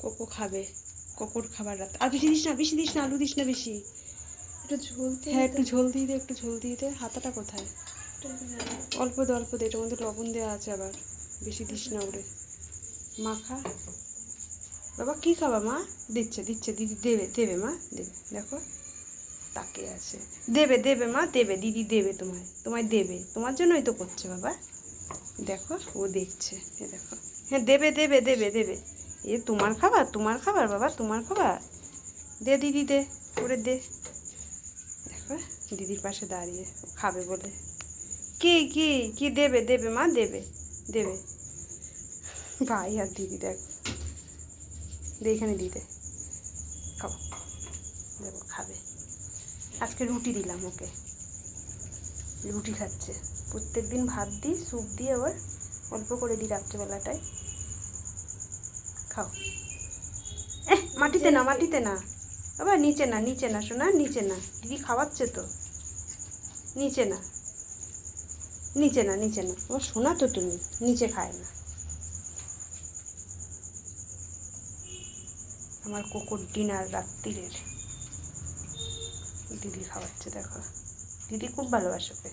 Cocoa খাবে, কোকোর খাবার রাত। আর বেশি দিস না, বেশি দিস না, আলু দিস না বেশি। একটু ঝোল দিয়ে হ্যাঁ একটু ঝোল দিয়ে দে, একটু ঝোল দিয়ে দে। হাতাটা কোথায়? অল্প দে, অল্প দে, এটার মধ্যে লবণ দেওয়া আছে আবার, বেশি দিস না ওরে। মাখা। বাবা কী খাবা মা? দিচ্ছে দিচ্ছে, দিদি দেবে দেবে মা দেবে, দেখো তাকিয়ে আছে। দেবে দেবে মা দেবে, দিদি দেবে তোমায়, তোমায় দেবে, তোমার জন্যই তো করছে বাবা। দেখো ও দেখছে, এ দেখো। হ্যাঁ দেবে দেবে দেবে দেবে। এ তোমার খাবার, তোমার খাবার বাবা, তোমার খাবার। দে দিদি দে, করে দে। দেখো দিদির পাশে দাঁড়িয়ে খাবে বলে। কি কি কি দেবে দেবে মা দেবে দেবে। ভাই আর দিদি দেখ, দে এখানে দিতে খাও। দেখো খাবে। আজকে রুটি দিলাম ওকে, রুটি খাচ্ছে। প্রত্যেক দিন ভাত দিই, স্যুপ দিয়ে ওর অল্প করে দিই রাত্রেবেলাটায়। খাও। মাটিতে না, মাটিতে না বাবা, নিচে না, নিচে না শোনা, নিচে না, দিদি খাওয়াচ্ছে তো। নিচে না, নিচে না, নিচে না, ও শোনা তো তুমি, নিচে খায় না। আমার কোকোর ডিনার রাত্রিরের। দিদি খাওয়াচ্ছে দেখো, দিদি খুব ভালোবাসে ওকে।